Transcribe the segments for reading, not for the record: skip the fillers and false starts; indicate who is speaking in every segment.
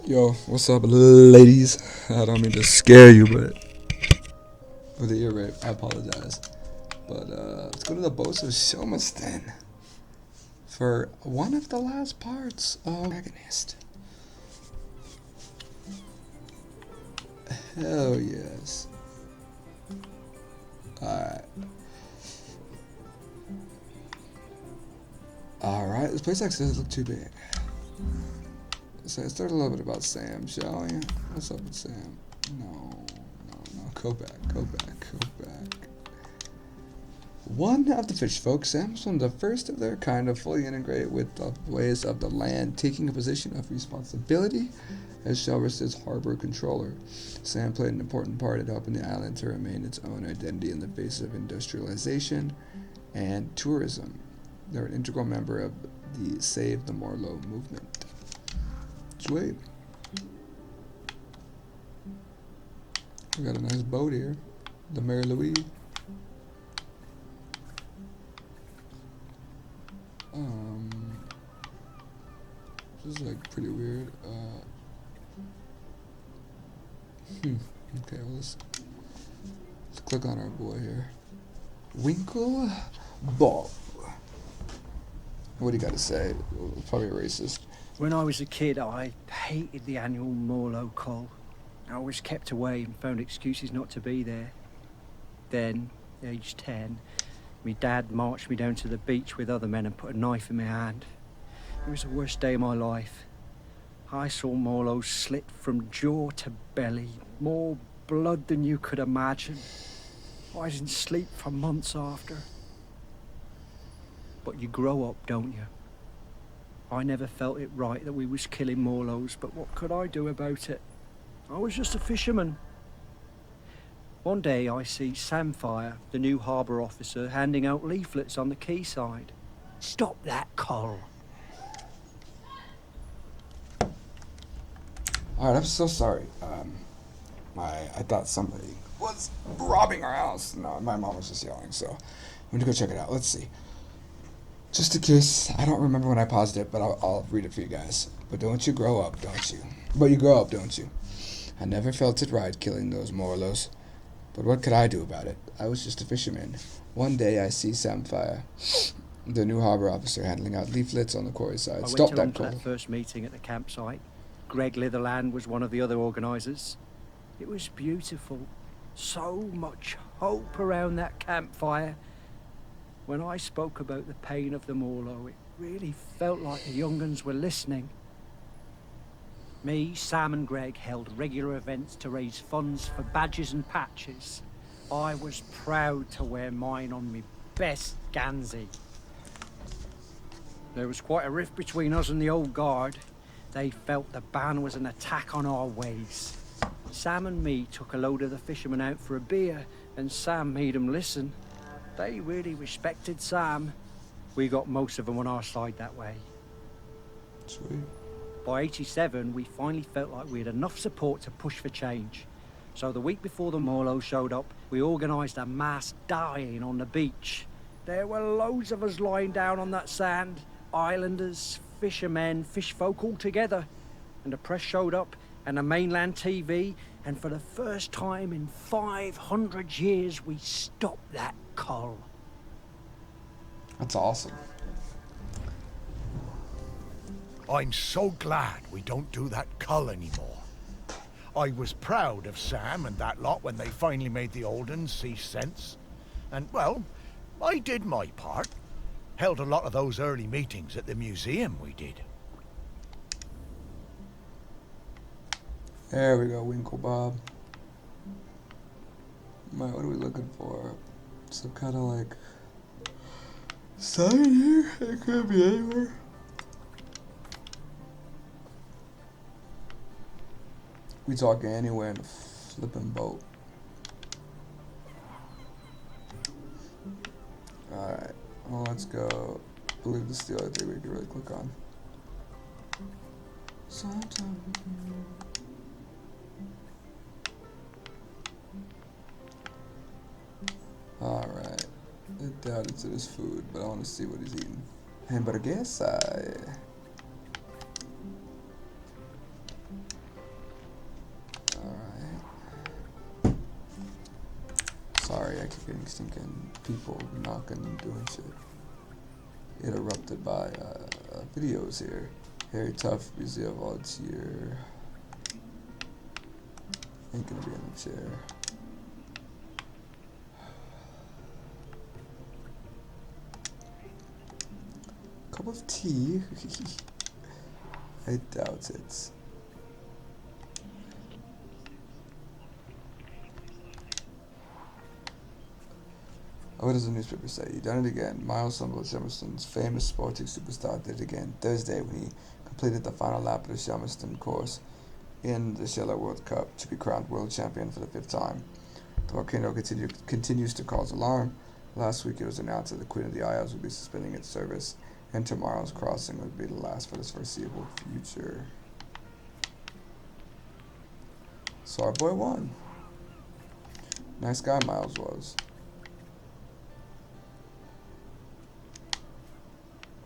Speaker 1: Yo, what's up, ladies? I don't mean to scare you, but with the ear rape, I apologize. But let's go to the Bosa Shomas then for one of the last parts of Agonist. Hell yes. Alright. Alright, this place actually doesn't look too big. So let's start a little bit about Sam, shall we? What's up with Sam? No. Go back. One of the fish folk, Sam was one of the first of their kind to fully integrate with the ways of the land, taking a position of responsibility as Shelver's harbor controller. Sam played an important part in helping the island to remain its own identity in the face of industrialization and tourism. They're an integral member of the Save the Morlo movement. Sweet. We got a nice boat here. The Mary Louise. This is like pretty weird. Okay, well, let's click on our boy here. Winkle Bob. What do you got to say? Probably racist.
Speaker 2: When I was a kid, I hated the annual Morlo call. I always kept away and found excuses not to be there. Then, age 10, my dad marched me down to the beach with other men and put a knife in my hand. It was the worst day of my life. I saw Morlo slit from jaw to belly, more blood than you could imagine. I didn't sleep for months after. But you grow up, don't you? I never felt it right that we was killing Morlos, but what could I do about it? I was just a fisherman. One day I see Samfire, the new harbour officer, handing out leaflets on the quayside. Stop that, Col.
Speaker 1: Alright, I'm so sorry. I thought somebody was robbing our house. No, my mom was just yelling, so I'm gonna go check it out. Let's see. Just in case, I don't remember when I paused it, but I'll read it for you guys. But don't you grow up, don't you? But you grow up, don't you? I never felt it right killing those Morlos. But what could I do about it? I was just a fisherman. One day I see Samfire, the new harbor officer, handing out leaflets on the quarry side. Stop that, Cole.
Speaker 2: I went along to that first meeting at the campsite. Greg Litherland was one of the other organisers. It was beautiful. So much hope around that campfire. When I spoke about the pain of the Morlo, it really felt like the young uns were listening. Me, Sam and Greg held regular events to raise funds for badges and patches. I was proud to wear mine on me best Gansey. There was quite a rift between us and the old guard. They felt the ban was an attack on our ways. Sam and me took a load of the fishermen out for a beer, and Sam made them listen. They really respected Sam. We got most of them on our side that way.
Speaker 1: Sweet.
Speaker 2: By 87, we finally felt like we had enough support to push for change. So the week before the Morlo showed up, we organised a mass dying on the beach. There were loads of us lying down on that sand. Islanders, fishermen, fish folk all together. And the press showed up, and the mainland TV, and for the first time in 500 years, we stopped that cull.
Speaker 1: That's awesome.
Speaker 3: I'm so glad we don't do that cull anymore. I was proud of Sam and that lot when they finally made the old uns see sense. And, well, I did my part. Held a lot of those early meetings at the museum, we did.
Speaker 1: There we go, Winkle Bob. Right, what are we looking for? Some kind of like sign here? It could be anywhere. We talking anywhere in a flipping boat. Alright, well, let's go. I believe this is the other thing we can really click on. Alright. I doubt it's in his food, but I want to see what he's eating. Hamburguesa. there kicking stinking people, knocking and doing shit. Interrupted by videos here. Harry Tough, Museum Volunteer. Ain't gonna be in the chair. Cup of tea? I doubt it. What does the newspaper say? He done it again. Miles Shelmerston's famous sporting superstar did it again Thursday when he completed the final lap of the Shelmerston course in the Schiller World Cup to be crowned world champion for the 5th time. The volcano continues to cause alarm. Last week it was announced that the Queen of the Isles would be suspending its service, and tomorrow's crossing would be the last for this foreseeable future. So our boy won. Nice guy Miles was.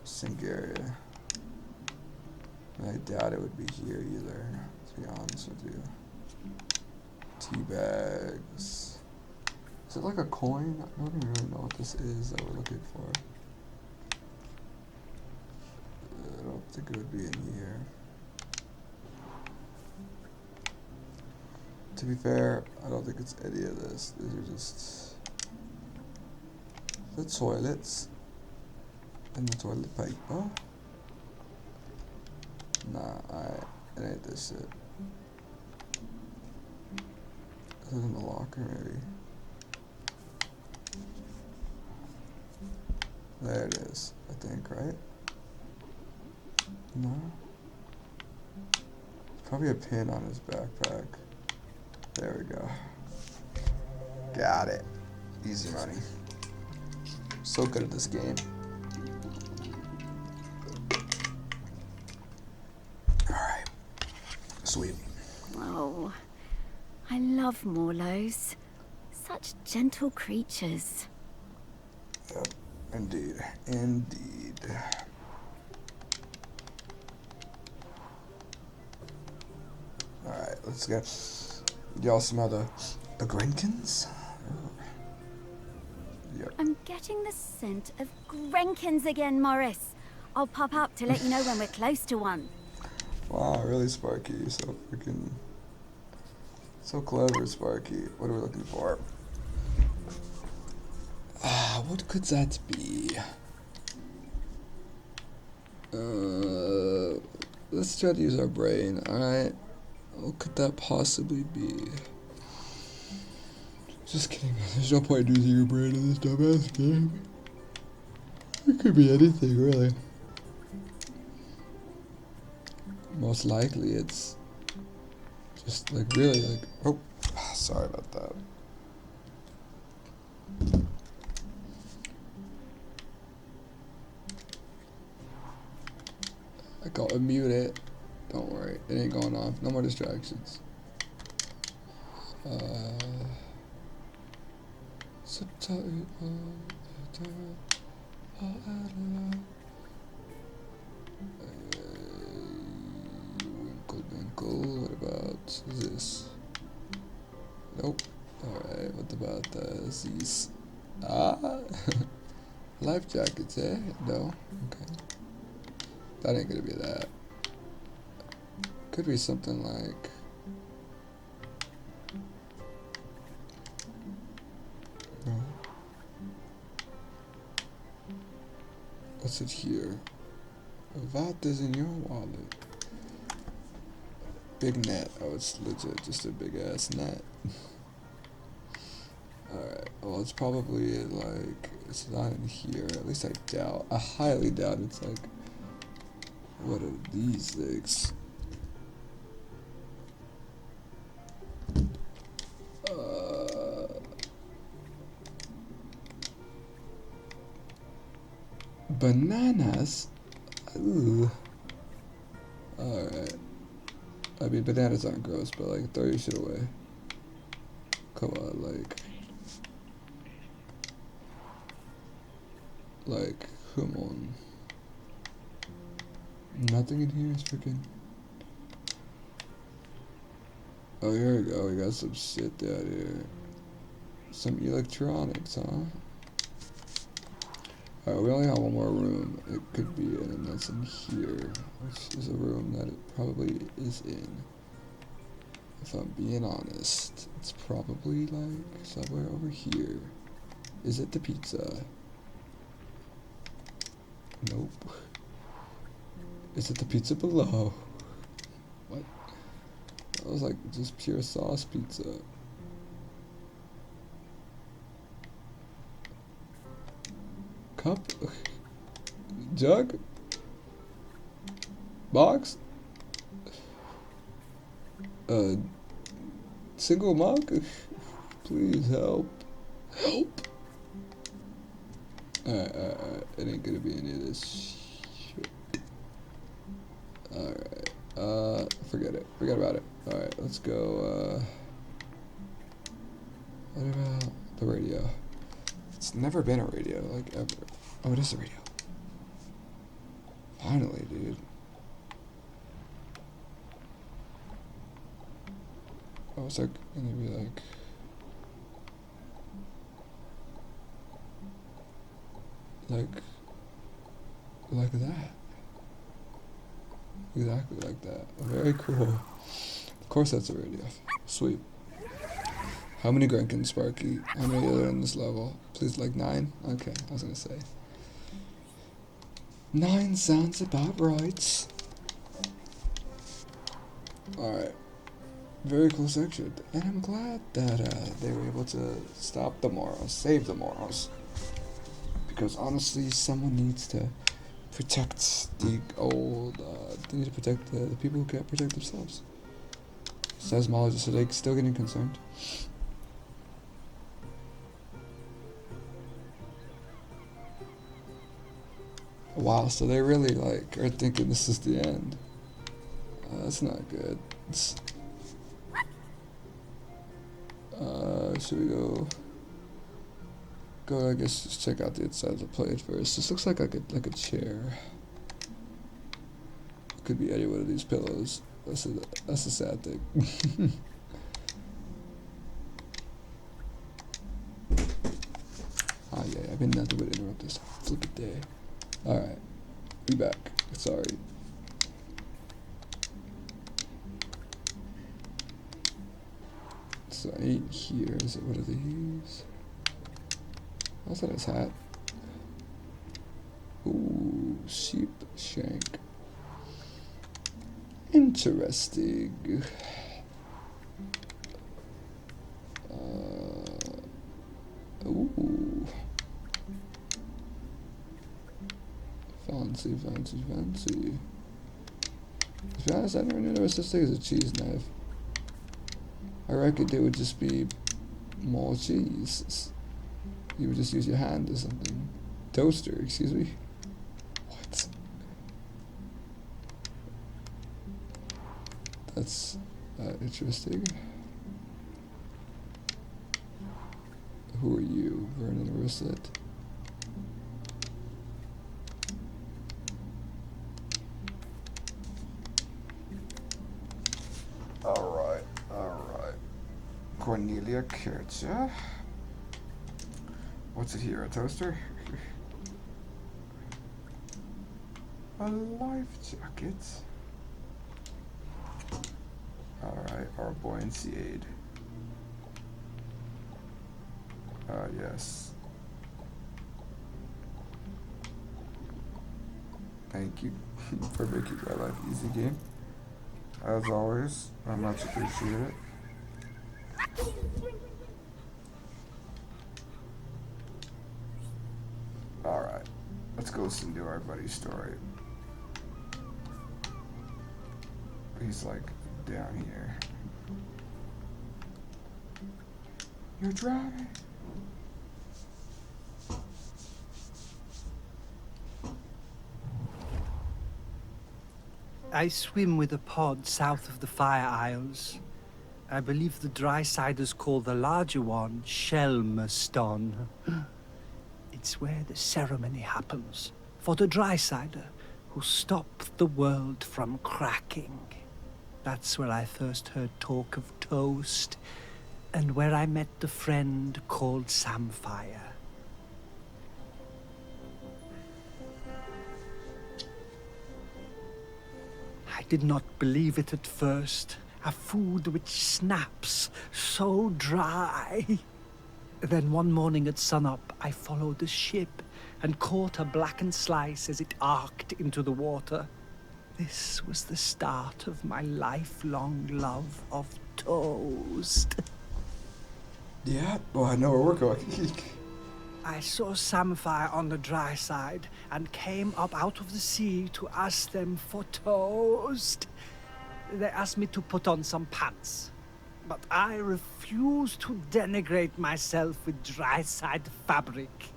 Speaker 1: Singaria. I doubt it would be here either, to be honest with you. Tea bags. Is it like a coin? I don't even really know what this is that we're looking for. I don't think it would be in here. To be fair, I don't think it's any of this. These are just the toilets and the toilet paper. Nah, it ain't this shit. Is it in the locker, maybe? There it is, I think, right? No? Probably a pin on his backpack. There we go. Got it. Easy money. So good at this game. Alright. Sweet.
Speaker 4: Oh, I love Morlos. Such gentle creatures.
Speaker 1: Yep. Indeed. Indeed. Alright, let's get... Y'all smell the Grinkins? Oh. Yep.
Speaker 4: I'm getting the scent of Grenkins again, Morris. I'll pop up to let you know when we're close to one.
Speaker 1: Wow, really, Sparky. You're so freaking... So clever, Sparky. What are we looking for? What could that be? Let's try to use our brain, alright? What could that possibly be? Just kidding. There's no point in using your brain in this dumbass game. It could be anything, really. Most likely it's just like really like, oh, sorry about that. I gotta mute it. Don't worry, it ain't going off. No more distractions. Winkle. What about this? Nope. Alright, what about these? Life jackets, eh? No? Okay. That ain't gonna be that. Could be something like... No. What's it here? What is in your wallet? Big net. Oh, it's legit just a big ass net. Alright, well it's probably like, it's not in here, at least I doubt, I highly doubt it's like, what are these things? Bananas? Ooh. Alright. I mean, bananas aren't gross, but like, throw your shit away. Come on, like, come on. Nothing in here is freaking... Oh, here we go, we got some shit down here. Some electronics, huh? Alright, we only have one more room it could be in, and that's in here, which is a room that it probably is in. If I'm being honest, it's probably like somewhere over here. Is it the pizza? Nope. Is it the pizza below? What? That was like just pure sauce pizza. Cup? Jug? Box? Single mug? Please help. Help! Alright. It ain't gonna be any of this shit. Alright. Forget it. Forget about it. Alright, let's go, what about the radio? It's never been a radio, like, ever. Oh, it is a radio. Finally, dude. I was like, gonna be like that. Exactly like that. Very cool. Of course that's a radio. Sweet. How many Grenkins, Sparky? How many are there in this level? Please, like 9? Okay, I was gonna say. 9 sounds about right. Alright. Very cool section. And I'm glad that they were able to stop the Moros, save the Moros. Because honestly, someone needs to protect the old, they need to protect the people who can't protect themselves. Seismologists, are they still getting concerned? Wow, so they really like are thinking this is the end. That's not good. Should we go? I guess just check out the inside of the plate first. This looks like a chair. Could be any one of these pillows. That's a sad thing. Ah yeah, I've been nothing but interrupt this flippin' day. Alright, be back. Sorry. So I ain't here. Is it one of these? What's that his hat? Ooh, sheep shank. Interesting. Ooh. Fancy. To be honest, I never knew there was such thing as a cheese knife. I reckon it would just be more cheese. You would just use your hand or something. Toaster, excuse me. What? That's interesting. Who are you, Vernon Russet? Alright. Cornelia Kircher. What's it here, a toaster? A life jacket. Alright, our buoyancy aid. Yes. Thank you for making my life easy, game. As always, I much appreciate it. Alright, let's go listen to our buddy's story. He's like down here. You're drowning.
Speaker 2: I swim with a pod south of the Fire Isles. I believe the dry-siders call the larger one Shelmerston. It's where the ceremony happens for the dry-sider who stopped the world from cracking. That's where I first heard talk of toast. and where I met the friend called Samfire. I did not believe it at first. A food which snaps so dry. Then one morning at sunup, I followed the ship and caught a blackened slice as it arced into the water. This was the start of my lifelong love of toast.
Speaker 1: Yeah, well, I know where we're going.
Speaker 2: I saw Samfire on the dry side and came up out of the sea to ask them for toast. They asked me to put on some pants, but I refused to denigrate myself with dry-side fabric.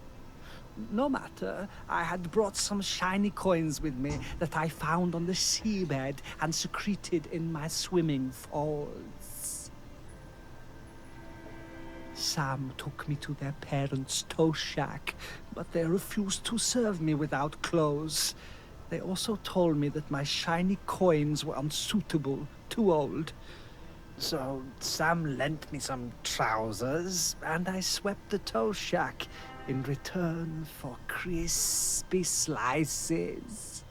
Speaker 2: No matter, I had brought some shiny coins with me that I found on the seabed and secreted in my swimming falls. Sam took me to their parents' toast shack, but they refused to serve me without clothes. They also told me that my shiny coins were unsuitable, too old. So Sam lent me some trousers, and I swept the toast shack in return for crispy slices.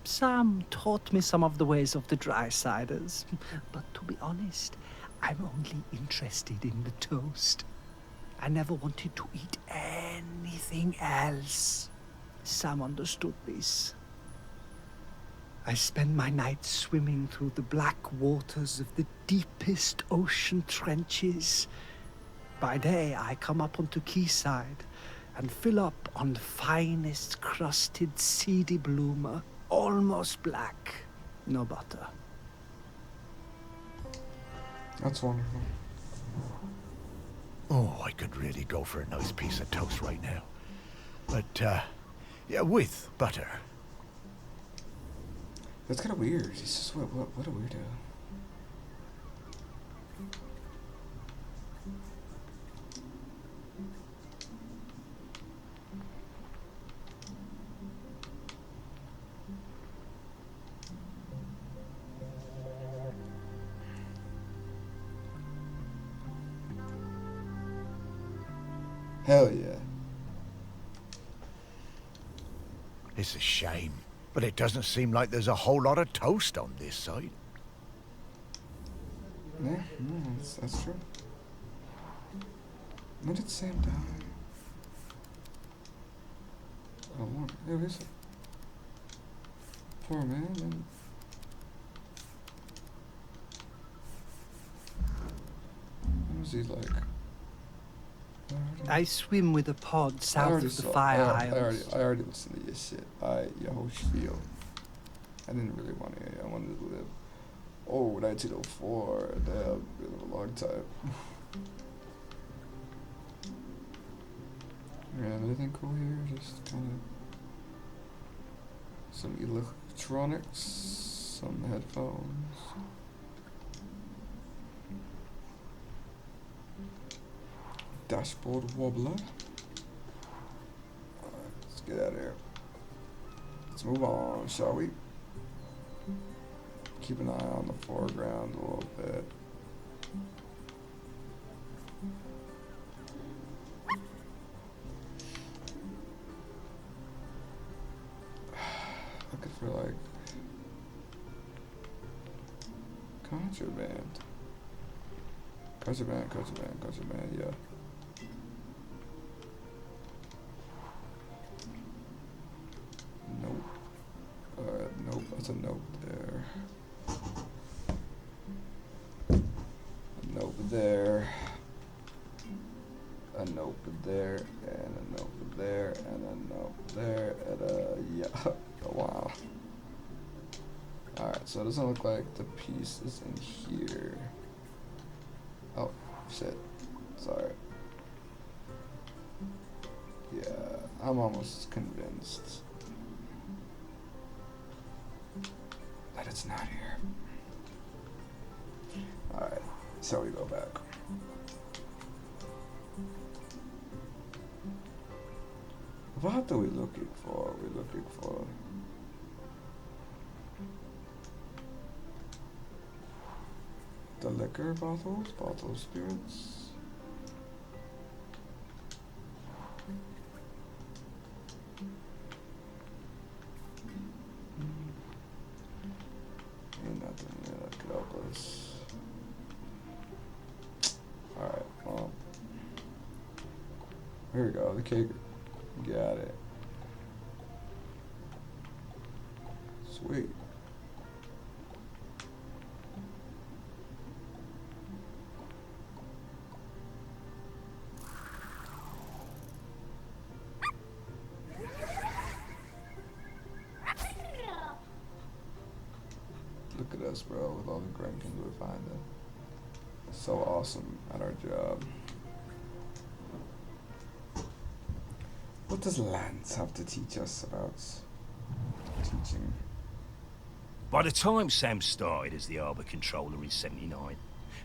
Speaker 2: Sam taught me some of the ways of the dry-siders, but to be honest, I'm only interested in the toast. I never wanted to eat anything else. Sam understood this. I spend my nights swimming through the black waters of the deepest ocean trenches. By day, I come up onto quayside and fill up on the finest crusted seedy bloomer, almost black, no butter.
Speaker 1: That's wonderful.
Speaker 3: Oh, I could really go for a nice piece of toast right now. But, yeah, with butter.
Speaker 1: That's kind of weird. He's just, what a weirdo. Hell yeah.
Speaker 3: It's a shame, but it doesn't seem like there's a whole lot of toast on this side.
Speaker 1: Yeah, no, that's true. When did Sam die? Oh, long. Yeah, he's a poor man. And what was he like?
Speaker 2: I swim with a pod
Speaker 1: I
Speaker 2: south
Speaker 1: already
Speaker 2: of the
Speaker 1: saw.
Speaker 2: Fire
Speaker 1: I
Speaker 2: Isles.
Speaker 1: already listened to your shit. Your whole spiel. I didn't really want to. I wanted to live. Oh, 1904. Damn, been a long time. Yeah, anything cool here? Just kind of some electronics, some headphones. Dashboard wobbler. Alright, let's get out of here. Let's move on, shall we? Keep an eye on the foreground a little bit. Looking for like contraband. Contraband, yeah. Nope. Nope, that's a note there. A note there. A note there, and a note there, and a note there, and yeah. Oh, wow. Alright, so it doesn't look like the piece is in here. Oh, shit. Sorry. Yeah, I'm almost convinced that it's not here. Alright, so we go back. What are we looking for? We're looking for... the liquor bottles, bottle of spirits. Ain't nothing here that could help us. Alright, well. Here we go, the keg. Got it. Sweet. Look at us, bro, with all the Grenkins we're finding. So awesome at our job. What does Lance have to teach us about teaching?
Speaker 5: By the time Sam started as the harbour controller in '79,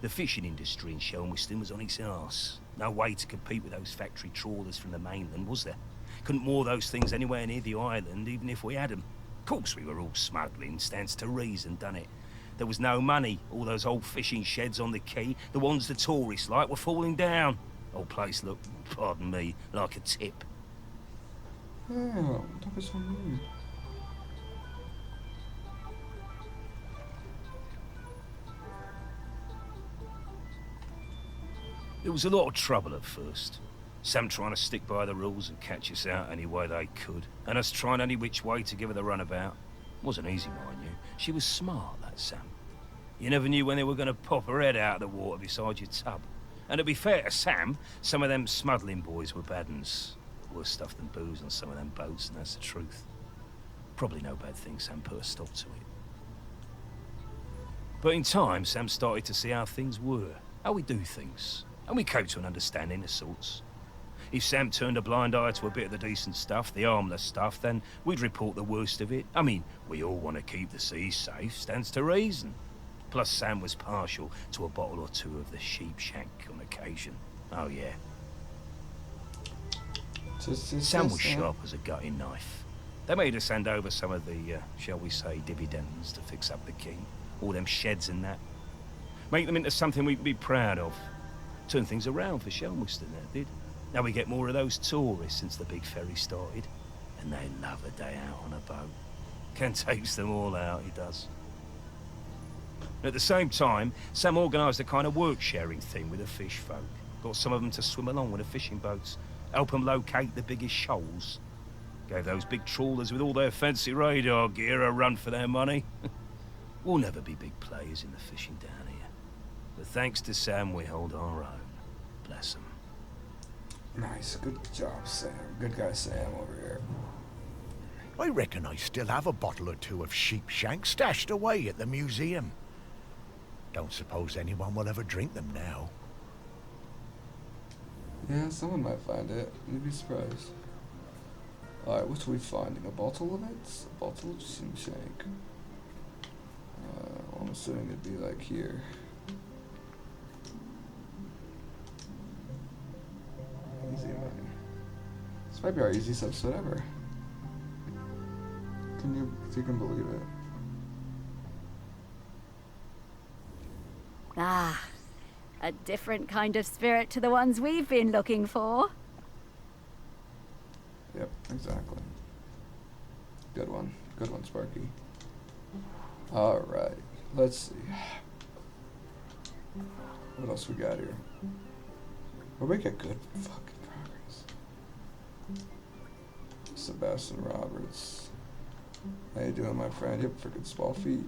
Speaker 5: the fishing industry in Shelmiston was on its arse. No way to compete with those factory trawlers from the mainland, was there? Couldn't moor those things anywhere near the island, even if we had them. Of course we were all smuggling, stands to reason, done it? There was no money. All those old fishing sheds on the quay, the ones the tourists like, were falling down. Old place looked, pardon me, like a tip.
Speaker 1: Oh, that was so mean.
Speaker 5: There was a lot of trouble at first. Sam trying to stick by the rules and catch us out any way they could, and us trying any which way to give her the runabout. Wasn't easy, mind you. She was smart, that Sam. You never knew when they were going to pop her head out of the water beside your tub. And to be fair to Sam, some of them smuggling boys were bad uns. Worse stuff than booze on some of them boats, and that's the truth. Probably no bad thing Sam put a stop to it. But in time, Sam started to see how things were, how we do things, and we came to an understanding of sorts. If Sam turned a blind eye to a bit of the decent stuff, the harmless stuff, then we'd report the worst of it. I mean, we all want to keep the seas safe, stands to reason. Plus Sam was partial to a bottle or two of the sheep shank on occasion. Oh yeah. Sam was sharp as a gutting knife. They made us hand over some of the, shall we say, dividends to fix up the quay. All them sheds and that. Make them into something we could be proud of. Turn things around for Shelmiston, that did. Now we get more of those tourists since the big ferry started. And they love a day out on a boat. Can takes them all out, he does. At the same time, Sam organised a kind of work-sharing thing with the fish folk. Got some of them to swim along with the fishing boats. Help them locate the biggest shoals. Gave those big trawlers with all their fancy radar gear a run for their money. We'll never be big players in the fishing down here. But thanks to Sam, we hold our own. Bless him.
Speaker 1: Nice, good job, Sam. Good guy, Sam, over here.
Speaker 3: I reckon I still have a bottle or two of sheep shank stashed away at the museum. Don't suppose anyone will ever drink them now.
Speaker 1: Yeah, someone might find it. You'd be surprised. Alright, what are we finding? A bottle of it? A bottle of sheep shank. I'm assuming it'd be like here. Easy money. This might be our easiest episode ever. If you can believe it.
Speaker 4: Ah, a different kind of spirit to the ones we've been looking for.
Speaker 1: Yep, exactly. Good one. Good one, Sparky. Alright, let's see. What else we got here? We're making good fucking progress. Sebastian Roberts. How you doing, my friend? You have freaking small feet.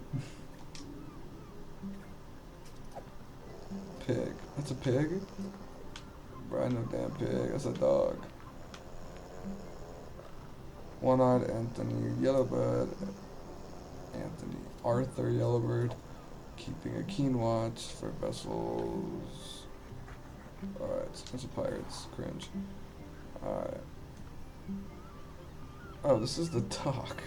Speaker 1: Pig. That's a pig? Bro, I know damn pig. That's a dog. One-eyed Anthony Yellowbird. Anthony Arthur Yellowbird. Keeping a keen watch for vessels. Alright, that's a pirates. Cringe. Alright. Oh, this is the dock.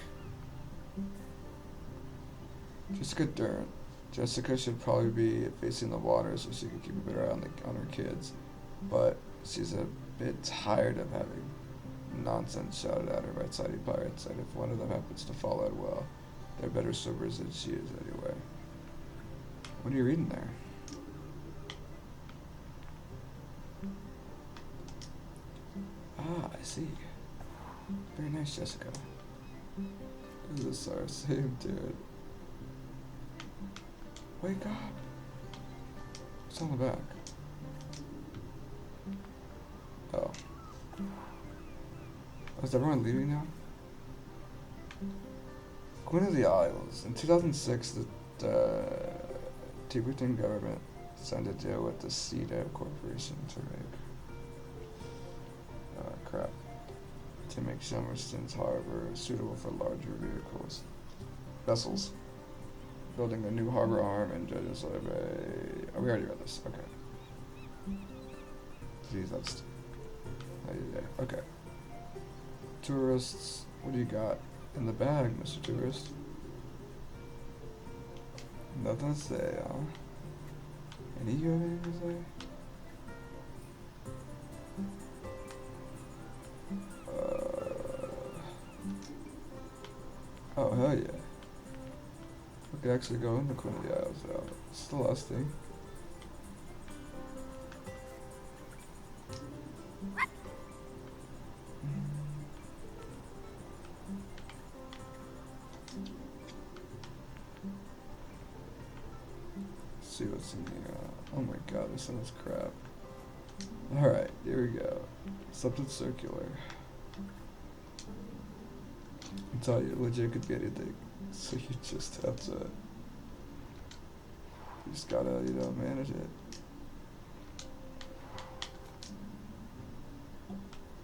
Speaker 1: Jessica Dern. Jessica should probably be facing the water so she can keep a better eye on her kids. But she's a bit tired of having nonsense shouted at her by sighted pirates, and if one of them happens to fall out well, they're better swimmers than she is anyway. What are you reading there? see. Very nice, Jessica. This is our same dude. Wake up. What's on the back? Oh. Is everyone leaving now? Queen of the Isles. In 2006, the Tibetan government signed a deal with the CEDA Corporation to make Summerston's harbor suitable for larger vessels. Building a new harbor arm and judges of a... Oh, we already read this. Okay. Geez, that's... Okay. Tourists, what do you got in the bag, Mr. Tourist? Nothing to say, huh? Any you have anything to say? Oh, hell yeah. We could actually go into Queen of the Isles, though. It's the last thing. Let's see what's in here. Oh my god, this sounds crap. Alright, here we go. Something circular. I tell you, legit could be anything. So you just have to... You just gotta, you know, manage it.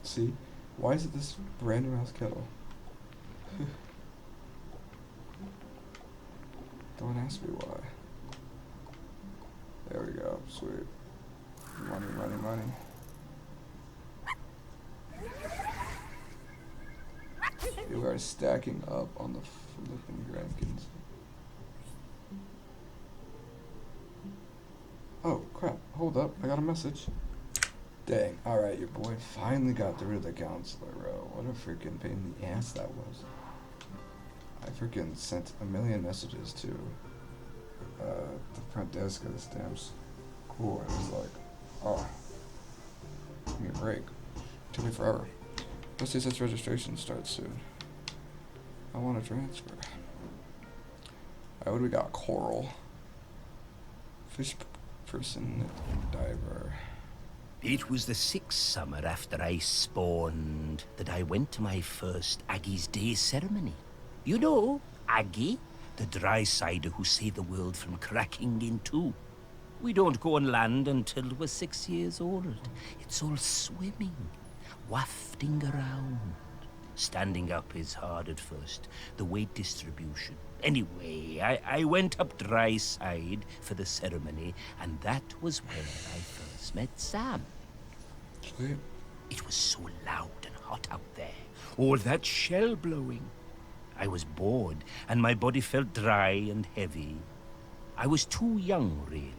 Speaker 1: See? Why is it this brand new house kettle? Don't ask me why. There we go. Sweet. Money, money, money. You are stacking up on the flipping Grankins. Oh, crap. Hold up. I got a message. Dang. Alright, your boy finally got through to the counselor, bro. What a freaking pain in the ass that was. I freaking sent a million messages to the front desk of the stamps. Cool. I was like, oh, give me a break. Took me forever. Let's see, since registration starts soon. I want to transfer. Alright, what do we got? Coral. Fish person, diver.
Speaker 5: It was the 6th summer after I spawned that I went to my first Aggie's Day ceremony. You know, Aggie, the dry cider who saved the world from cracking in two. We don't go on land until we're 6 years old. It's all swimming, wafting around. Standing up is hard at first, the weight distribution. Anyway, I went up dry side for the ceremony, and that was where I first met Sam.
Speaker 1: Sweet.
Speaker 5: It was so loud and hot out there, all that shell blowing. I was bored, and my body felt dry and heavy. I was too young, really.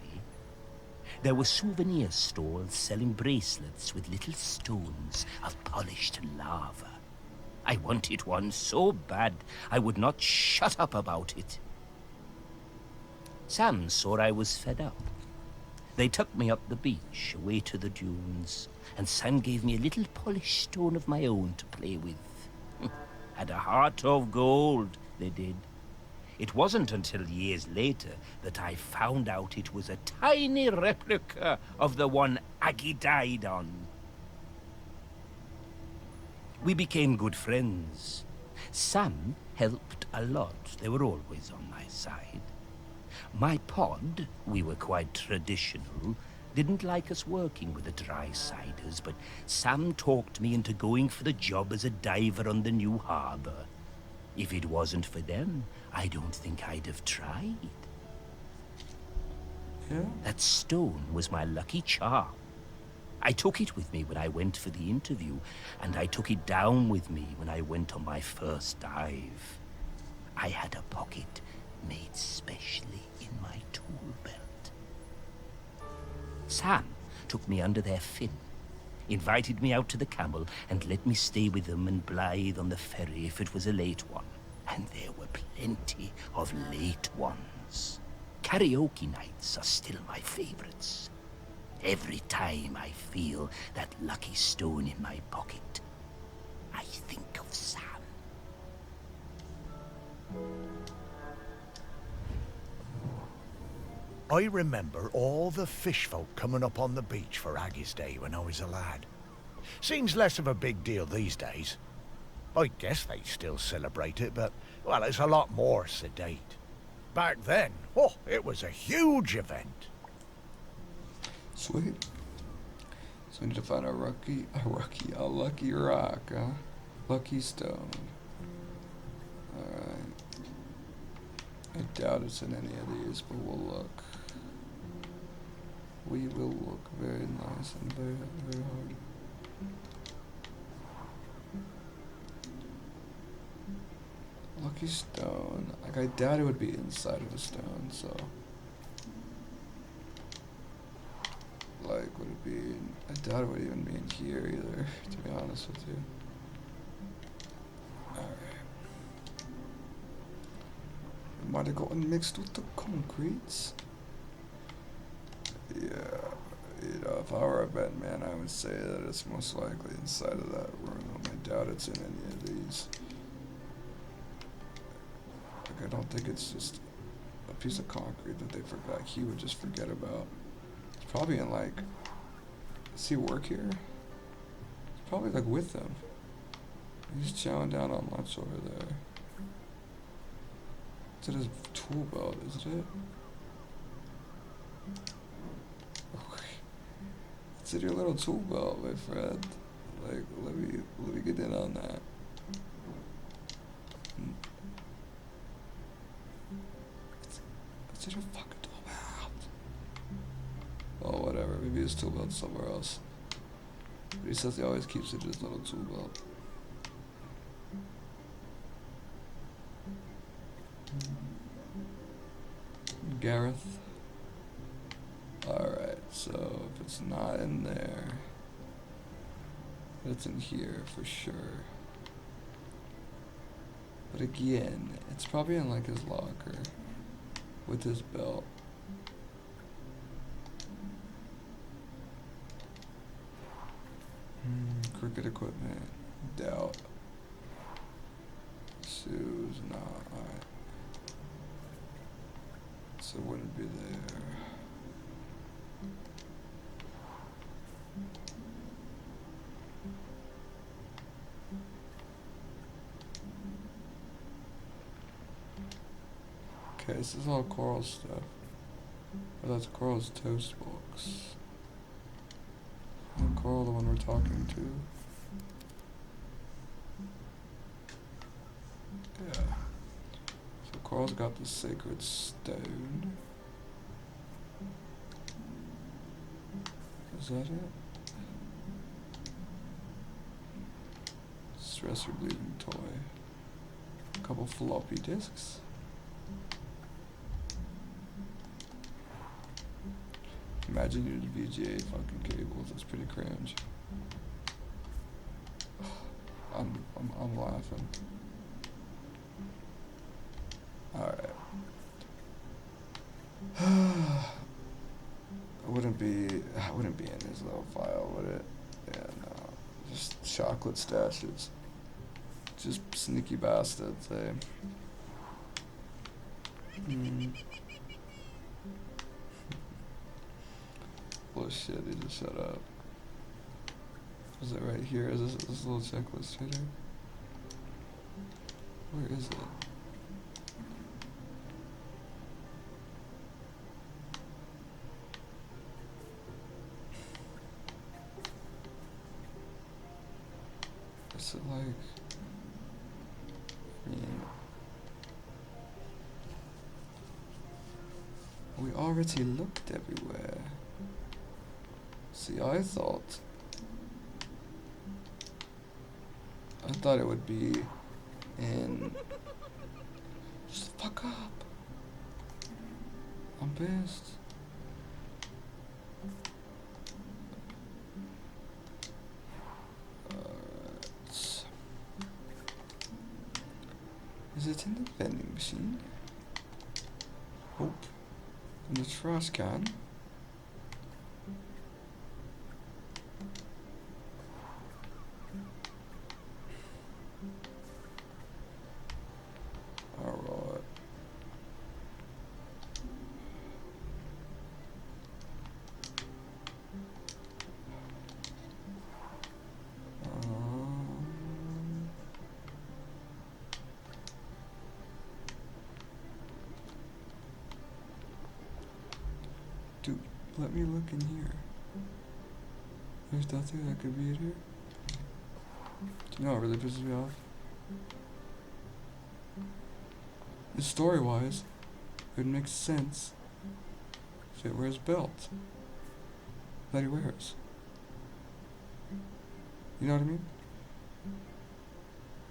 Speaker 5: There were souvenir stalls selling bracelets with little stones of polished lava. I wanted one so bad, I would not shut up about it. Sam saw I was fed up. They took me up the beach, away to the dunes, and Sam gave me a little polished stone of my own to play with. Had a heart of gold, they did. It wasn't until years later that I found out it was a tiny replica of the one Aggie died on. We became good friends. Sam helped a lot. They were always on my side. My pod, we were quite traditional, didn't like us working with the dry-siders, but Sam talked me into going for the job as a diver on the new harbor. If it wasn't for them, I don't think I'd have tried.
Speaker 1: Yeah?
Speaker 5: That stone was my lucky charm. I took it with me when I went for the interview, and I took it down with me when I went on my first dive. I had a pocket made specially in my tool belt. Sam took me under their fin, invited me out to the camel, and let me stay with them and Blythe on the ferry if it was a late one. And there were plenty of late ones. Karaoke nights are still my favorites. Every time I feel that lucky stone in my pocket,
Speaker 3: I think of Sam. I remember all the fish folk coming up on the beach for Aggie's Day when I was a lad. Seems less of a big deal these days. I guess they still celebrate it, but, well, it's a lot more sedate. Back then, oh, it was a huge event.
Speaker 1: Sweet. So we need to find a lucky rock, huh? Lucky stone. Alright. I doubt it's in any of these, but we'll look. We will look very nice and very, very hard. Lucky stone. Like, I doubt it would be inside of the stone, so. Like, would it be in, I doubt it would even be in here either, to be honest with you. Alright. It might have gotten mixed with the concretes. Yeah, you know, if I were a betting man, I would say that it's most likely inside of that room. I doubt it's in any of these. Like, I don't think it's just a piece of concrete that they forgot. He would just forget about. It's probably in, like, does he work here? It's probably, like, with them. He's chowing down on lunch over there. It's in his tool belt, isn't it? It's in your little tool belt, my friend. Like, let me get in on that. It's in your fucking tool belt. Oh, whatever. Maybe his tool belt's somewhere else. But he says he always keeps it in his little tool belt. Gareth. Alright, so if it's not in there, it's in here for sure. But again, it's probably in like his locker with his belt. Cricket equipment, doubt. Shoes, nah, alright. So it wouldn't be there. Okay, this is all Coral stuff. Oh, that's Coral's toast box. Isn't Coral the one we're talking to? Yeah. So Coral's got the sacred stone. Is that it? Stress relieving toy. A couple floppy disks. Imagine you did VGA fucking cables. That's pretty cringe. I'm laughing. Alright. It wouldn't be in his little file, would it? Yeah, no. Just chocolate stashes. Just sneaky bastards, eh? Bullshit, he just shut up. Is it right here? Is this little checklist right here? Where is it? Is it like, I mean, we already looked everywhere. See, I thought it would be in. Just fuck up. I'm pissed. Is it in the vending machine? Hope. In the trash can? Dude, let me look in here. There's nothing that could be in here. Do you know what really pisses me off? The story-wise, it makes sense if it wears belt that he wears. You know what I mean?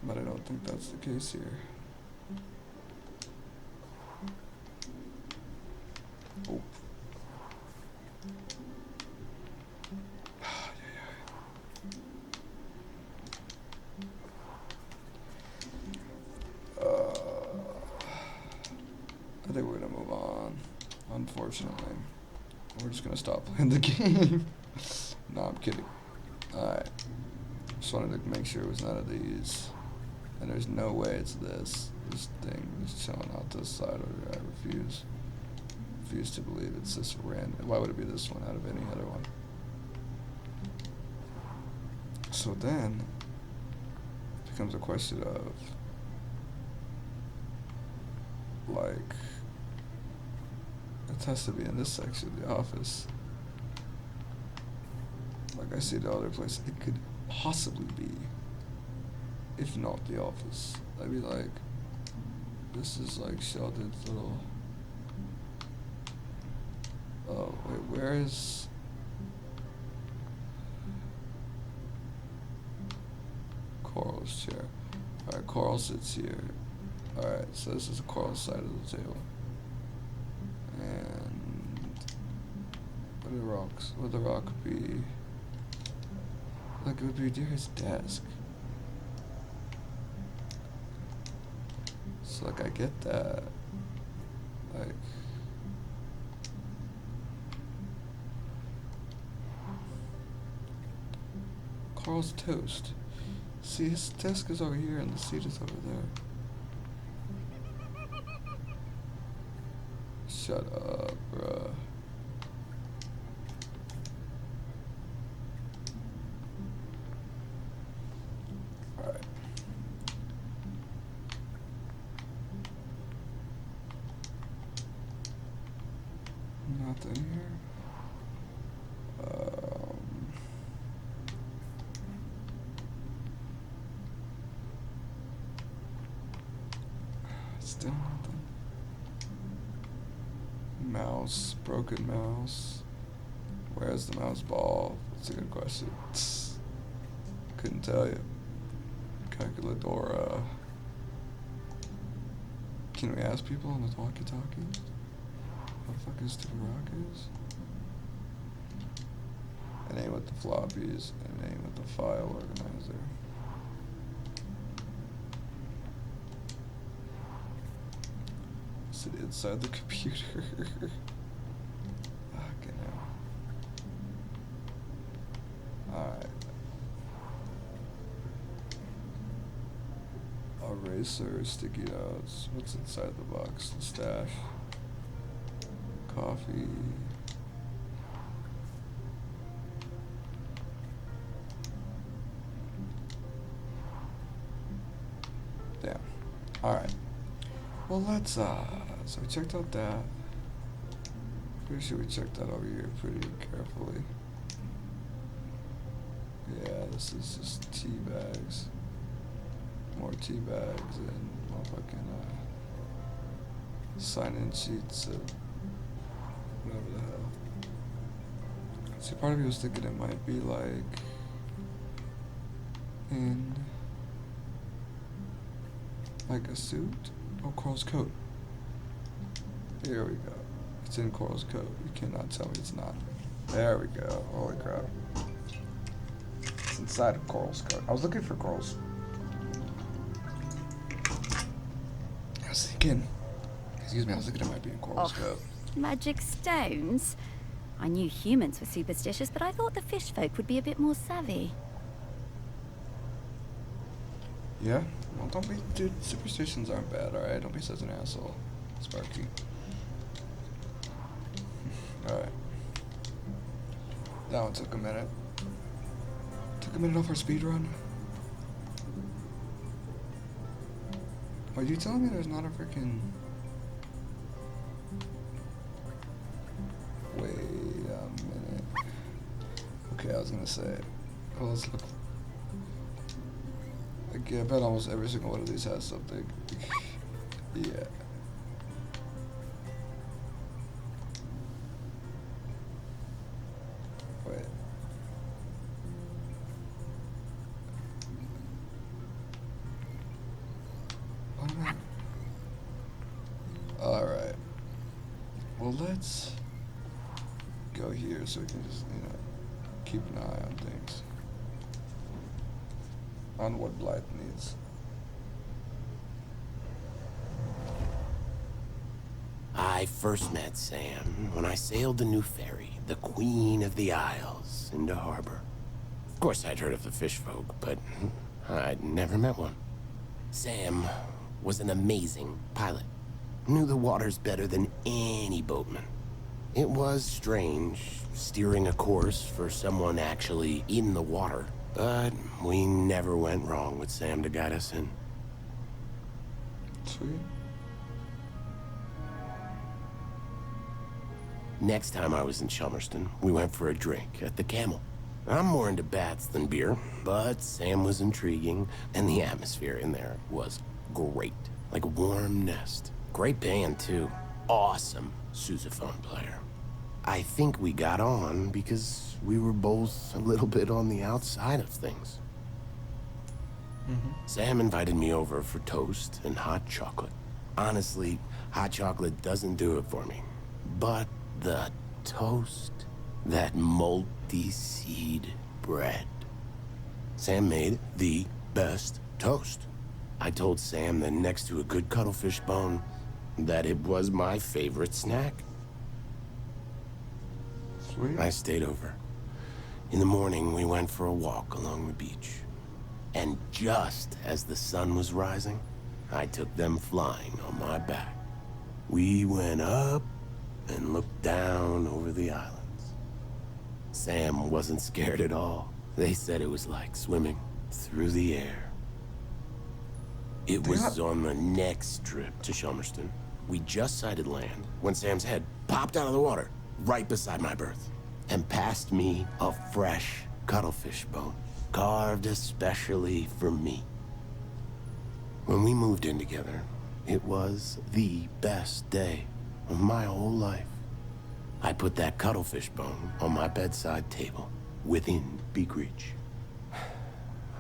Speaker 1: But I don't think that's the case here. Oh. I think we're gonna move on. Unfortunately, we're just gonna stop playing the game. No, I'm kidding. Alright. Just wanted to make sure it was none of these. And there's no way it's this. This thing is chilling out this side over there. I refuse to believe it's this random. Why would it be this one out of any other one? So then, it becomes a question of, like, it has to be in this section of the office. Like I see the other place, it could possibly be, if not the office. I'd be like, this is like Sheldon's little, oh wait, where is, Coral's chair? Alright, Coral sits here. Alright, so this is Coral's side of the table. And would the rock be? Like it would be near his desk. So like I get that. Like Carl's toast. See, his desk is over here and the seat is over there. Shut up, bruh. Alright. Nothing here. Still nothing. Mouse, broken mouse. Where's the mouse ball? That's a good question. Couldn't tell you. Calculadora. Can we ask people on the walkie-talkie? What the fuck is Stupid Rock is? It ain't with the floppies, and it ain't with the file organizer. Sit inside the computer. Fucking hell. Alright. Eraser, sticky notes. What's inside the box? The stash. Coffee. Damn. Alright. Well, let's, so we checked out that. Pretty sure we checked that over here pretty carefully. Yeah, this is just tea bags. More tea bags and motherfucking, sign-in sheets of whatever the hell. See, part of me was thinking it might be like in like a suit. Oh, Coral's coat. Here we go. It's in Coral's coat. You cannot tell me it's not. There we go. Holy crap. It's inside of Coral's coat. I was looking for Coral's. I was thinking. Excuse me, I was thinking it might be in Coral's coat.
Speaker 4: Magic stones? I knew humans were superstitious, but I thought the fish folk would be a bit more savvy.
Speaker 1: Yeah? Well, don't be, dude, superstitions aren't bad, alright? Don't be such an asshole, Sparky. Alright. That one took a minute. Took a minute off our speed run. Are you telling me there's not a freaking... Wait. was gonna say. Well, let's look. Like, yeah, I bet almost every single one of these has something. Yeah. Wait. Oh no. Alright. Well, let's go here so we can just, you know, keep an eye on things. On what Blythe needs.
Speaker 6: I first met Sam when I sailed the new ferry, the Queen of the Isles, into harbor. Of course, I'd heard of the fish folk, but I'd never met one. Sam was an amazing pilot. Knew the waters better than any boatman. It was strange, steering a course for someone actually in the water, but we never went wrong with Sam to guide us in.
Speaker 1: Sweet.
Speaker 6: Next time I was in Chelmerston, we went for a drink at the Camel. I'm more into bats than beer, but Sam was intriguing, and the atmosphere in there was great. Like a warm nest. Great band, too. Awesome sousaphone player. I think we got on because we were both a little bit on the outside of things. Sam invited me over for toast and hot chocolate. Honestly, hot chocolate doesn't do it for me. But the toast, that multi-seed bread. Sam made the best toast. I told Sam that next to a good cuttlefish bone, that it was my favorite snack.
Speaker 1: Sweet.
Speaker 6: I stayed over. In the morning, we went for a walk along the beach. And just as the sun was rising, I took them flying on my back. We went up and looked down over the islands. Sam wasn't scared at all. They said it was like swimming through the air. It was on the next trip to Chelmerston. We just sighted land when Sam's head popped out of the water right beside my berth and passed me a fresh cuttlefish bone, carved especially for me. When we moved in together, it was the best day of my whole life. I put that cuttlefish bone on my bedside table, within beak reach.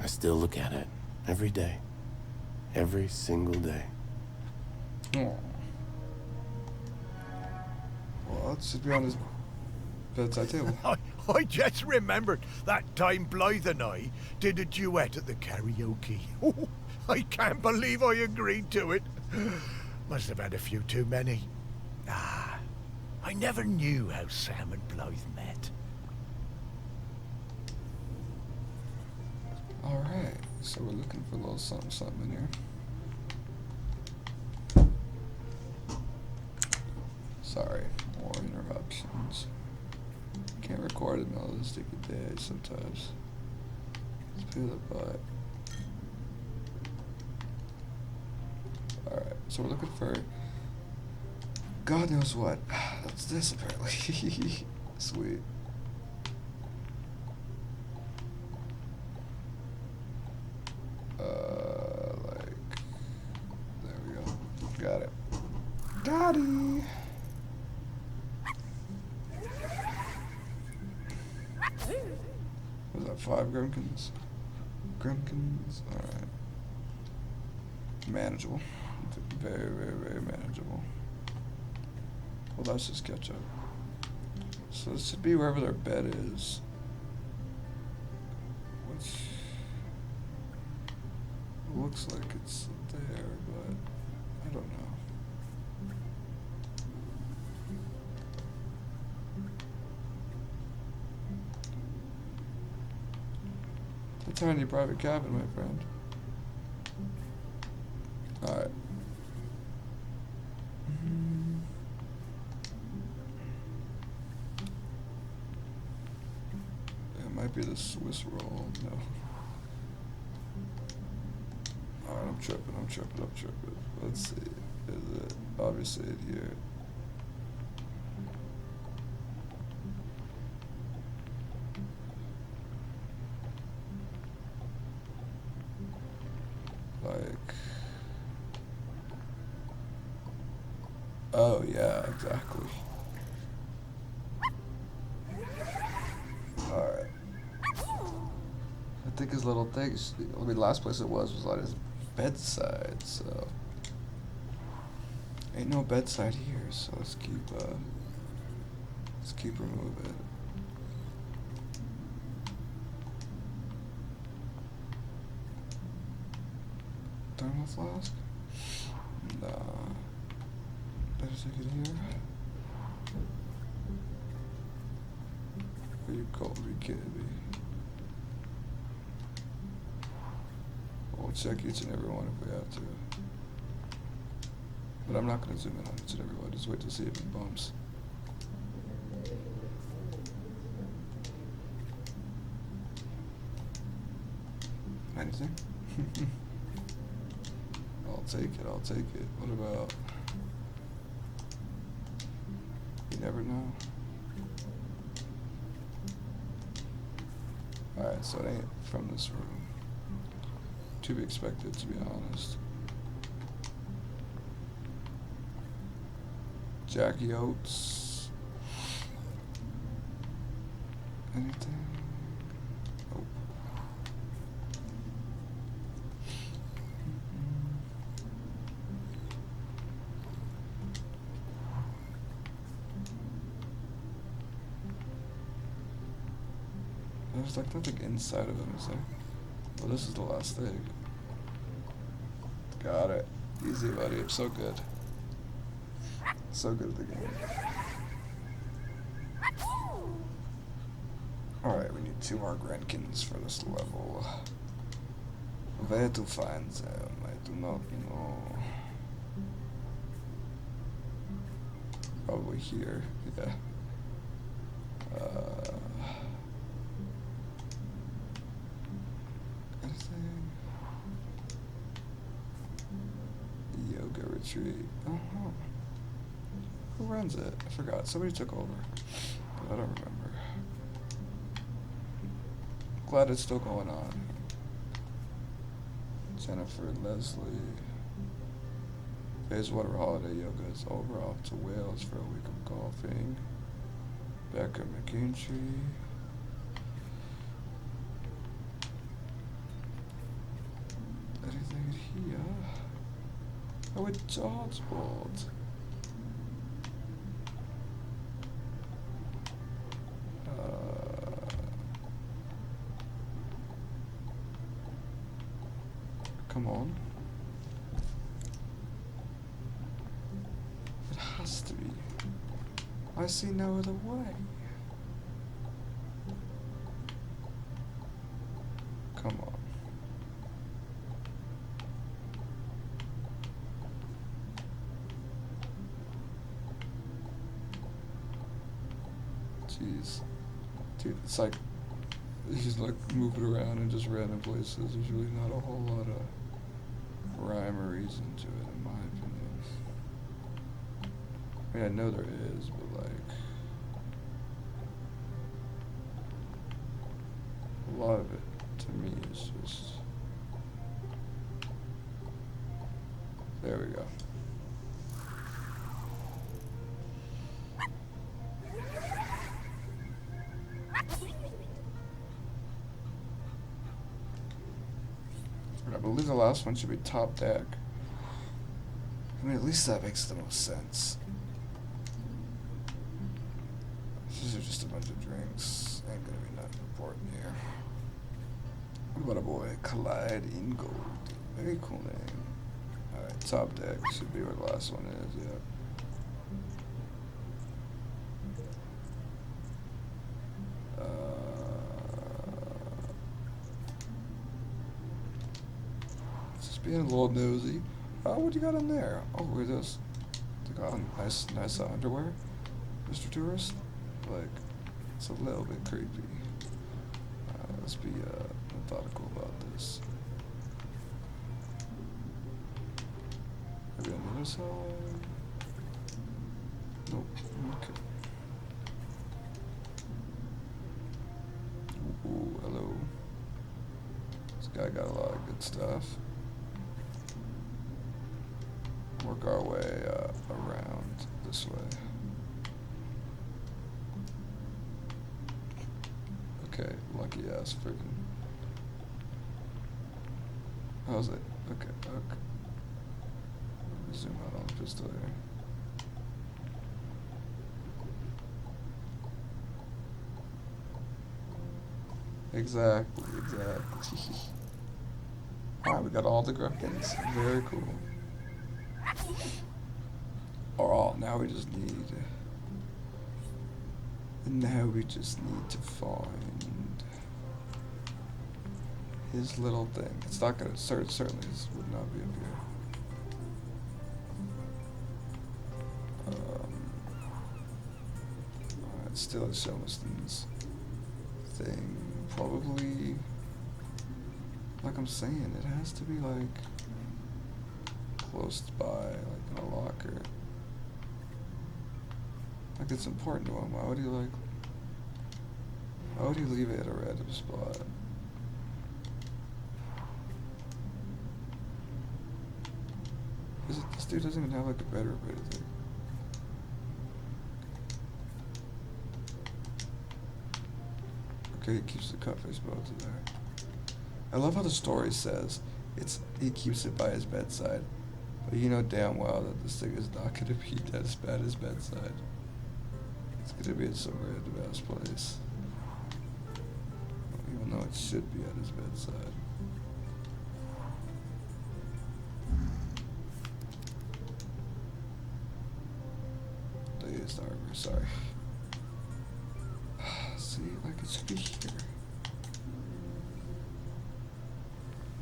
Speaker 6: I still look at it every day, every single day.
Speaker 1: Oh. Well, it should be on his bedside table.
Speaker 3: I just remembered that time Blythe and I did a duet at the karaoke. Oh, I can't believe I agreed to it. Must have had a few too many. I never knew how Sam and Blythe met.
Speaker 1: Alright, so we're looking for a little something in here. Sorry, more interruptions. Can't record it in all this stupid day sometimes. Let's peel the butt. Alright, so we're looking for God knows what. That's this apparently. Sweet. Like, there we go. Got it. Daddy! Was that 5 Grimkins? Grimkins? Alright. Manageable. Very, very, very manageable. Well, let's just catch up. So this should be wherever their bed is. Which looks like it's there, but I don't know. A tiny private cabin, my friend. Alright. It might be the Swiss roll. No. Alright, I'm tripping. Let's see. Is it obviously in here? Oh yeah, exactly. Alright. I think his little things, I mean, last place it was on his bedside, so. Ain't no bedside here, so let's keep removing. Thermal flask? Nah. Better take it here. Are you cold? Are you kidding me? We'll check each and every one if we have to. But I'm not going to zoom in on each and every one. Just wait to see if it bumps. Anything? I'll take it. What about... You never know. Alright, so it ain't from this room. To be expected, to be honest. Jackie Oates. Anything? Nope. There's like nothing inside of him, is there? Well, this is the last thing. Got it. Easy, buddy. I'm so good. So good at the game. Alright, we need 2 more Grankins for this level. Where to find them? I do not know. Probably here. Yeah. Anything? Yoga retreat. Oh, huh. Who runs it? I forgot. Somebody took over. But I don't remember. Glad it's still going on. Jennifer, Leslie. Bayswater Holiday Yoga is over. Off to Wales for a week of golfing. Becca McKintrey. Anything here? Oh, it's dodgeball. Come on. It has to be. I see no other way. Come on. Jeez. Dude, it's like he's like moving around in just random places. There's really not a whole lot of rhyme or reason to it, in my opinion. I mean, I know there is, but like a lot of it to me is just. There we go. I believe the last one should be top deck. I mean, at least that makes the most sense. These are just a bunch of drinks. Ain't gonna be nothing important here. What about a boy? Collide in Gold. Very cool name. Alright, top deck should be where the last one is, yeah. Being a little nosy. Oh, what you got in there? Oh, look at this. They got nice underwear, Mr. Tourist. Like, it's a little bit creepy. Let's be methodical about this. Maybe on the other side. Nope. Okay. Ooh, hello. This guy got a lot of good stuff. Work our way around. this way. Okay, lucky ass freaking. How's it? Okay, okay. Zoom out on the pistol here. Exactly. Alright, we got all the Grumpkins. Very cool. Alright, now we just need. Now we just need to find his little thing. It's not gonna. Certainly, this would not be up here. Alright, still at Shelmiston's thing. Probably, like I'm saying, it has to be like close by, like in a locker. Like it's important to him. Why would he leave it at a random spot? This dude doesn't even have like a bedroom or anything. Okay, he keeps the cut face bow to there. I love how the story says he keeps it by his bedside, but you know damn well that this thing is not gonna be as bad as bedside. It's gonna be in some random ass place, even though it should be at his bedside. They used the armor, sorry. See, like it should be here.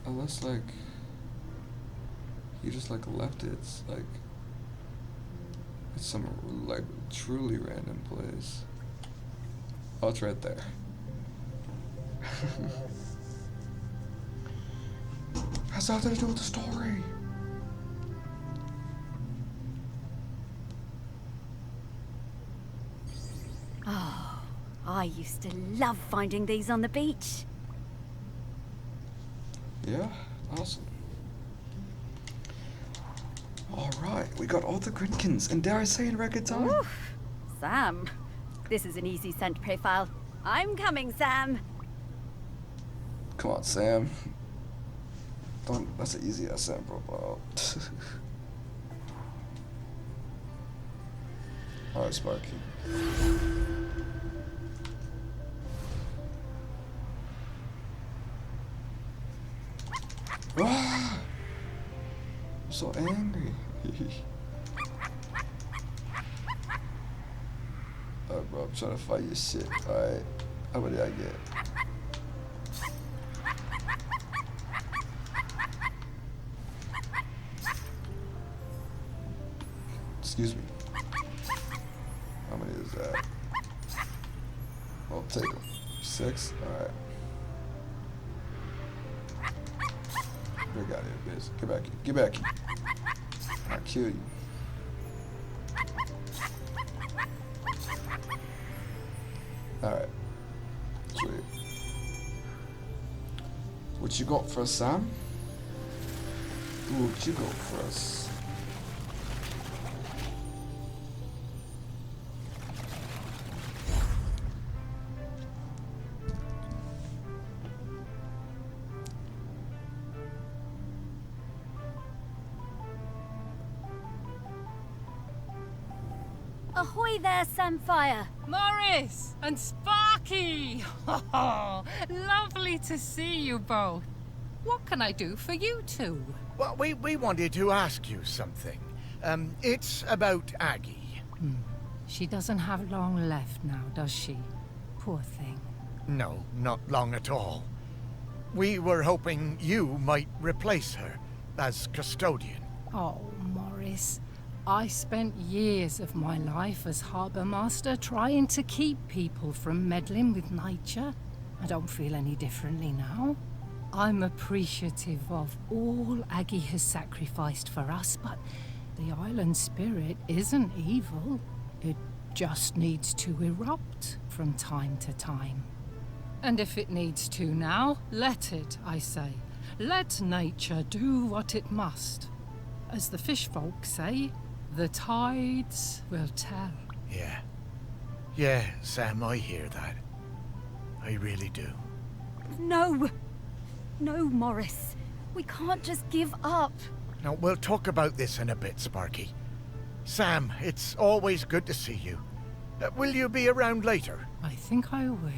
Speaker 1: Unless like he just like left it, it's like it's some like truly random place. Oh, it's right there. Has nothing to do with the story.
Speaker 4: Oh, I used to love finding these on the beach.
Speaker 1: Yeah, awesome. Alright, we got all the Grinkins, and dare I say in record time?
Speaker 4: Oof. Sam, this is an easy scent profile. I'm coming, Sam.
Speaker 1: Come on, Sam. That's an easy ass Sam profile. Alright, Sparky. Ah! I'm so angry. Alright, bro, I'm trying to fight your shit. Alright. How many I get? Excuse me. How many is that? I'll take them. 6? Alright. Get out of here, bitch. Get back here. Get back here. I'll kill you. Alright. Sweet. What you got for us, Sam? Ooh, what you got for us?
Speaker 4: Ahoy there, Samfire.
Speaker 7: Morris and Sparky! Lovely to see you both. What can I do for you two?
Speaker 3: Well, we wanted to ask you something. It's about Aggie.
Speaker 7: She doesn't have long left now, does she? Poor thing.
Speaker 3: No, not long at all. We were hoping you might replace her as custodian.
Speaker 7: Oh, Morris. I spent years of my life as harbour master trying to keep people from meddling with nature. I don't feel any differently now. I'm appreciative of all Aggie has sacrificed for us, but the island spirit isn't evil. It just needs to erupt from time to time. And if it needs to now, let it, I say. Let nature do what it must. As the fish folk say, The tides will tell.
Speaker 3: Yeah. Yeah, Sam, I hear that. I really do.
Speaker 4: No! No, Morris. We can't just give up.
Speaker 3: Now, we'll talk about this in a bit, Sparky. Sam, it's always good to see you. Will you be around later?
Speaker 7: I think I will.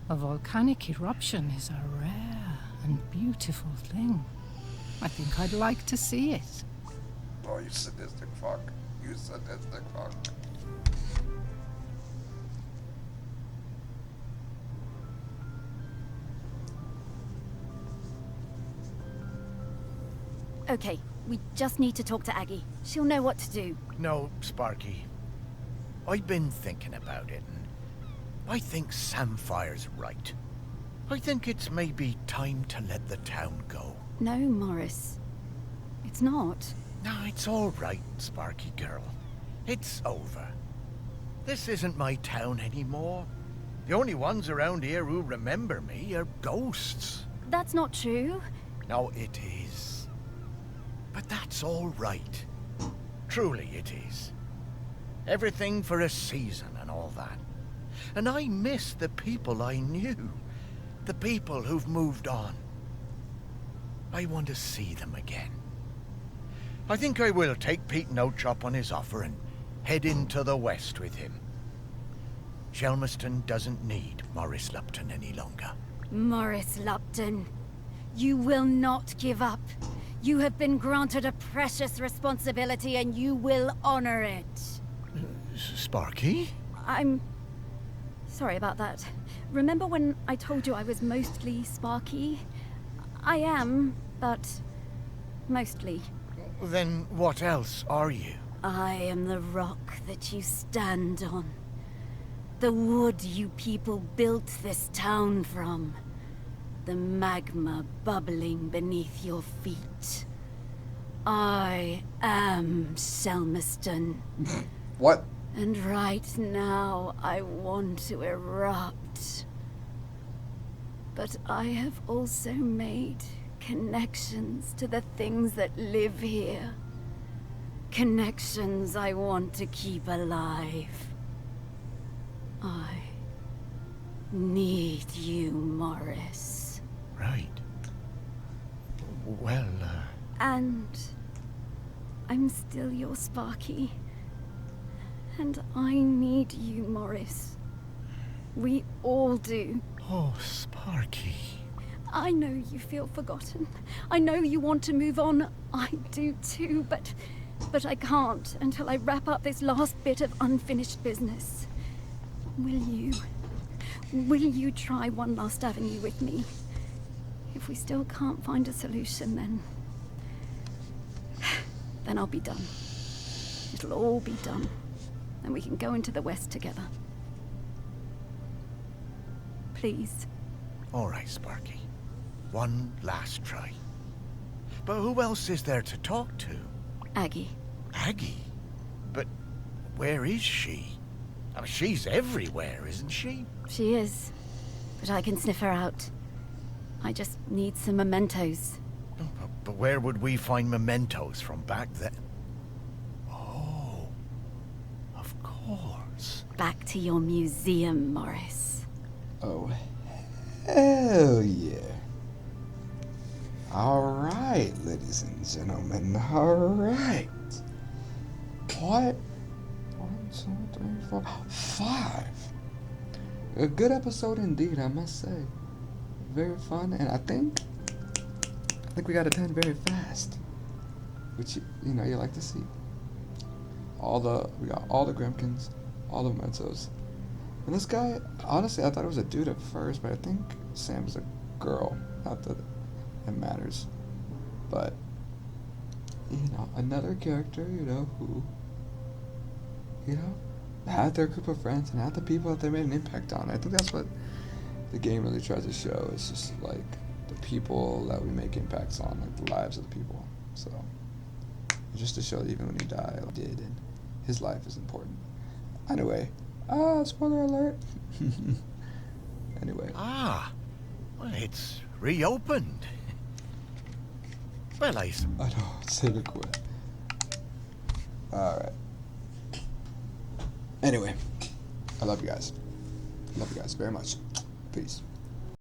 Speaker 7: A volcanic eruption is a rare and beautiful thing. I think I'd like to see it.
Speaker 1: Oh, you sadistic fuck. You sadistic fuck.
Speaker 4: Okay, we just need to talk to Aggie. She'll know what to do.
Speaker 3: No, Sparky. I've been thinking about it, and I think Samfire's right. I think it's maybe time to let the town go.
Speaker 4: No, Morris. It's not.
Speaker 3: No, it's all right, Sparky girl. It's over. This isn't my town anymore. The only ones around here who remember me are ghosts.
Speaker 4: That's not true.
Speaker 3: No, it is. But that's all right. Truly it is. Everything for a season and all that. And I miss the people I knew. The people who've moved on. I want to see them again. I think I will take Pete No-Chop on his offer and head into the west with him. Shelmerston doesn't need Morris Lupton any longer.
Speaker 4: Morris Lupton, you will not give up. You have been granted a precious responsibility and you will honor it.
Speaker 3: Sparky?
Speaker 4: I'm sorry about that. Remember when I told you I was mostly Sparky? I am, but mostly.
Speaker 3: Then what else are you?
Speaker 4: I am the rock that you stand on. The wood you people built this town from. The magma bubbling beneath your feet. I am Shelmerston.
Speaker 1: What?
Speaker 4: And right now, I want to erupt. But I have also made connections to the things that live here. Connections I want to keep alive. I need you, Morris.
Speaker 3: Right. Well,
Speaker 4: And I'm still your Sparky. And I need you, Morris. We all do.
Speaker 3: Oh, Sparky.
Speaker 4: I know you feel forgotten. I know you want to move on. I do too, but I can't until I wrap up this last bit of unfinished business. Will you try one last avenue with me? If we still can't find a solution, then I'll be done. It'll all be done. And we can go into the West together. Please.
Speaker 3: All right, Sparky. One last try. But who else is there to talk to?
Speaker 4: Aggie.
Speaker 3: Aggie? But where is she? I mean, she's everywhere, isn't she?
Speaker 4: She is. But I can sniff her out. I just need some mementos.
Speaker 3: But where would we find mementos from back then? Oh, of course.
Speaker 4: Back to your museum, Morris.
Speaker 1: Oh, hell yeah. Alright, ladies and gentlemen. Alright. What? 1, 2, 3, 4, 5. A good episode indeed, I must say. Very fun, and I think we got it done very fast. Which, you know, you like to see. We got all the Grimkins, all the Mementos. And this guy, honestly, I thought it was a dude at first, but I think Sam's a girl. Not that it matters. But, you know, another character, you know, who, you know, had their group of friends and had the people that they made an impact on. I think that's what the game really tries to show. It's just, like, the people that we make impacts on, like, the lives of the people. So, just to show that even when you die, like, did, and his life is important. Anyway, spoiler alert. Anyway.
Speaker 3: Ah, well, it's reopened. Well,
Speaker 1: I know, say the quit. Alright. Anyway, I love you guys. Love you guys very much. Peace.